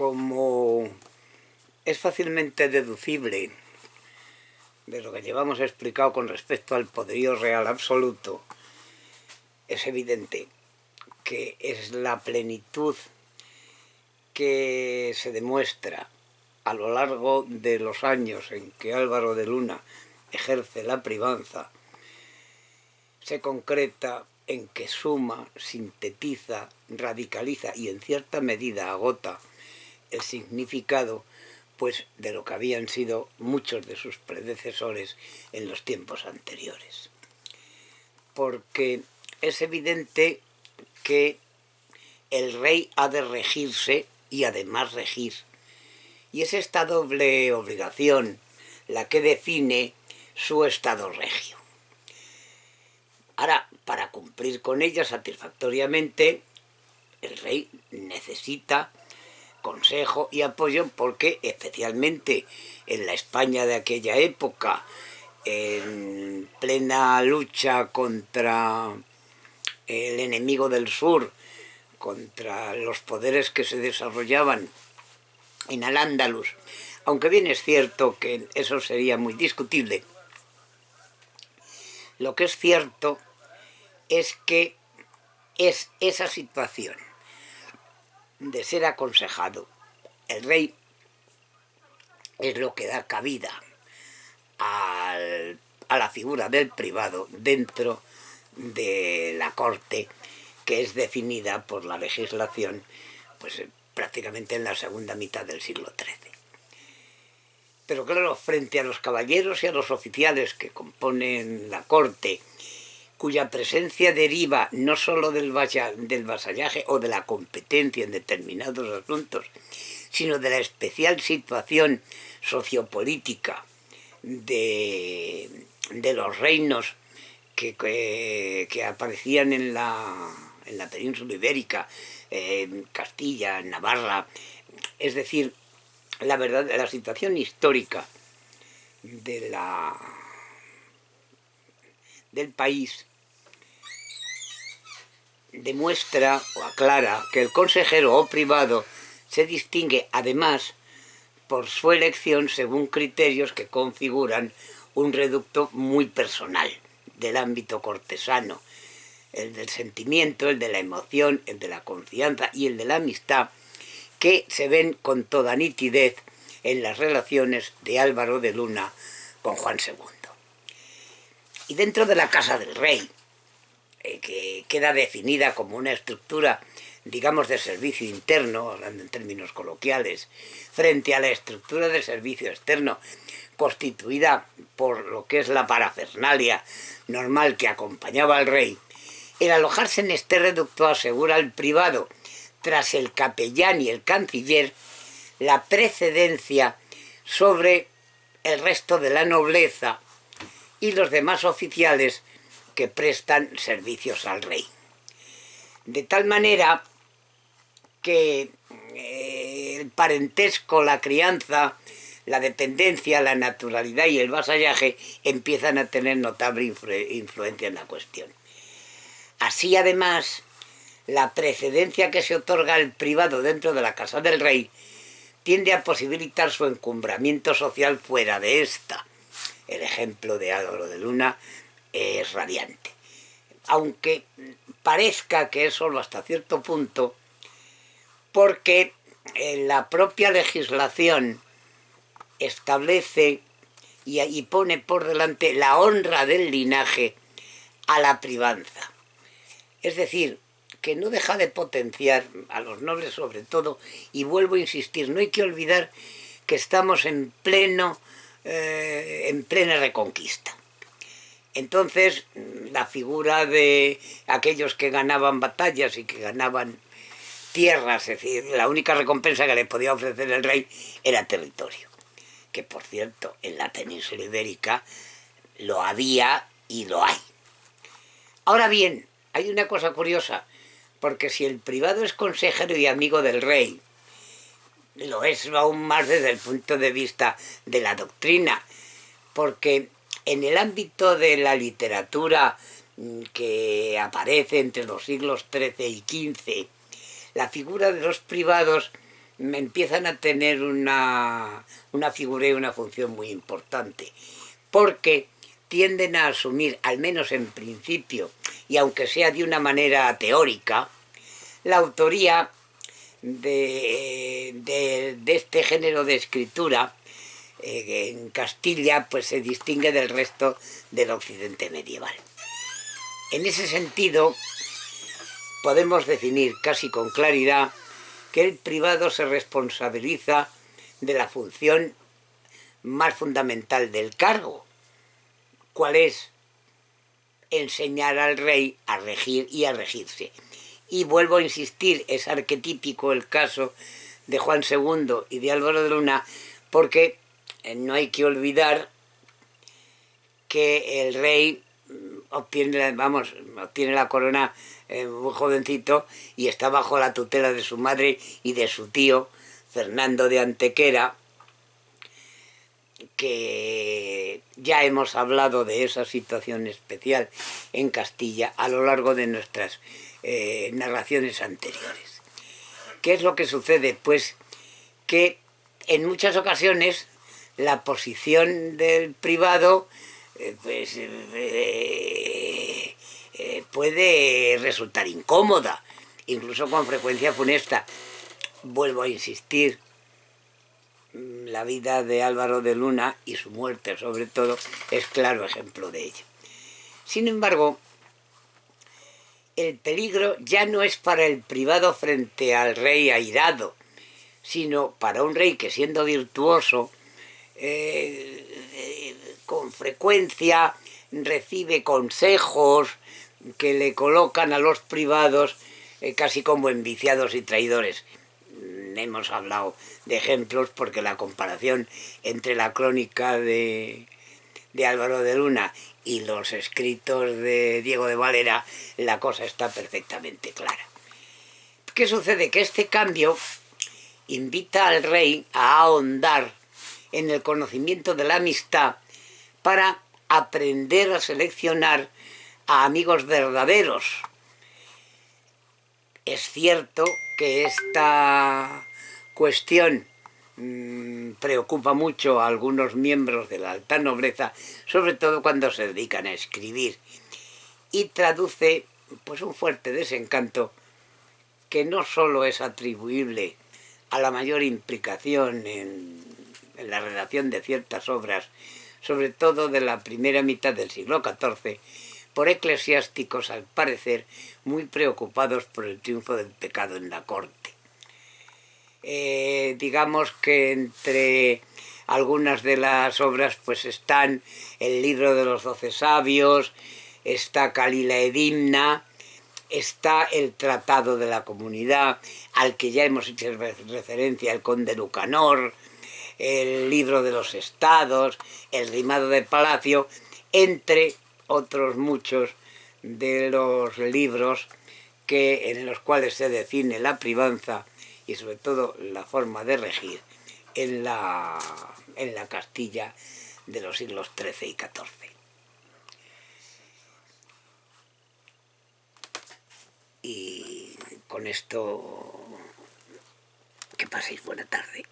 como es fácilmente deducible de lo que llevamos explicado con respecto al poderío real absoluto, es evidente que es la plenitud que se demuestra a lo largo de los años en que Álvaro de Luna ejerce la privanza, se concreta en que suma, sintetiza, radicaliza y en cierta medida agota el significado pues de lo que habían sido muchos de sus predecesores en los tiempos anteriores. Porque es evidente que el rey ha de regirse y además regir. Y es esta doble obligación la que define su estado regio. Ahora, para cumplir con ella satisfactoriamente, el rey necesita consejo y apoyo porque, especialmente en la España de aquella época, en plena lucha contra el enemigo del sur, contra los poderes que se desarrollaban en Al-Ándalus, aunque bien es cierto que eso sería muy discutible, lo que es cierto es que es esa situación de ser aconsejado. El rey es lo que da cabida a la figura del privado dentro de la corte, que es definida por la legislación pues prácticamente en la segunda mitad del siglo XIII. Pero claro, frente a los caballeros y a los oficiales que componen la corte, cuya presencia deriva no solo del vasallaje o de la competencia en determinados asuntos, sino de la especial situación sociopolítica de los reinos que aparecían en la península ibérica, en Castilla, en Navarra, es decir, la situación histórica del país demuestra o aclara que el consejero o privado se distingue además por su elección según criterios que configuran un reducto muy personal del ámbito cortesano, el del sentimiento, el de la emoción, el de la confianza y el de la amistad, que se ven con toda nitidez en las relaciones de Álvaro de Luna con Juan II. Y dentro de la Casa del Rey, que queda definida como una estructura, digamos, de servicio interno, hablando en términos coloquiales, frente a la estructura de servicio externo, constituida por lo que es la parafernalia normal que acompañaba al rey, el alojarse en este reducto asegura al privado, tras el capellán y el canciller, la precedencia sobre el resto de la nobleza y los demás oficiales que prestan servicios al rey. De tal manera que el parentesco, la crianza, la dependencia, la naturalidad y el vasallaje empiezan a tener notable influencia en la cuestión. Así, además, la precedencia que se otorga al privado dentro de la casa del rey tiende a posibilitar su encumbramiento social fuera de esta. El ejemplo de Álvaro de Luna es radiante. Aunque parezca que es solo hasta cierto punto, porque la propia legislación establece y pone por delante la honra del linaje a la privanza. Es decir, que no deja de potenciar a los nobles sobre todo, y vuelvo a insistir, no hay que olvidar que estamos en plena reconquista. Entonces, la figura de aquellos que ganaban batallas y que ganaban tierras, es decir, la única recompensa que le podía ofrecer el rey era territorio, que por cierto, en la península ibérica lo había y lo hay. Ahora bien, hay una cosa curiosa, porque si el privado es consejero y amigo del rey, lo es aún más desde el punto de vista de la doctrina, porque en el ámbito de la literatura que aparece entre los siglos XIII y XV, la figura de los privados empiezan a tener una figura y una función muy importante, porque tienden a asumir, al menos en principio, y aunque sea de una manera teórica, la autoría de este género de escritura en Castilla pues se distingue del resto del occidente medieval. En ese sentido, podemos definir casi con claridad que el privado se responsabiliza de la función más fundamental del cargo, cuál es enseñar al rey a regir y a regirse. Y vuelvo a insistir, es arquetípico el caso de Juan II y de Álvaro de Luna, porque no hay que olvidar que el rey obtiene la corona muy jovencito y está bajo la tutela de su madre y de su tío, Fernando de Antequera, que ya hemos hablado de esa situación especial en Castilla a lo largo de nuestras narraciones anteriores. ¿Qué es lo que sucede? Pues que en muchas ocasiones la posición del privado puede resultar incómoda, incluso con frecuencia funesta. Vuelvo a insistir, la vida de Álvaro de Luna y su muerte sobre todo es claro ejemplo de ello. Sin embargo, el peligro ya no es para el privado frente al rey airado, sino para un rey que, siendo virtuoso, con frecuencia recibe consejos que le colocan a los privados casi como enviciados y traidores. Hemos hablado de ejemplos porque la comparación entre la crónica de Álvaro de Luna y los escritos de Diego de Valera, la cosa está perfectamente clara. ¿Qué sucede? Que este cambio invita al rey a ahondar en el conocimiento de la amistad para aprender a seleccionar a amigos verdaderos. Es cierto que esta cuestión preocupa mucho a algunos miembros de la alta nobleza, sobre todo cuando se dedican a escribir, y traduce pues un fuerte desencanto que no solo es atribuible a la mayor implicación en la redacción de ciertas obras, sobre todo de la primera mitad del siglo XIV, por eclesiásticos, al parecer, muy preocupados por el triunfo del pecado en la corte. Digamos que entre algunas de las obras pues están el libro de los 12 sabios, está Calila Edimna, está el Tratado de la Comunidad, al que ya hemos hecho referencia, el Conde Lucanor, el libro de los Estados, el Rimado de Palacio, entre otros muchos de los libros en los cuales se define la privanza y sobre todo la forma de regir en la Castilla de los siglos XIII y XIV. Y con esto, que paséis buena tarde.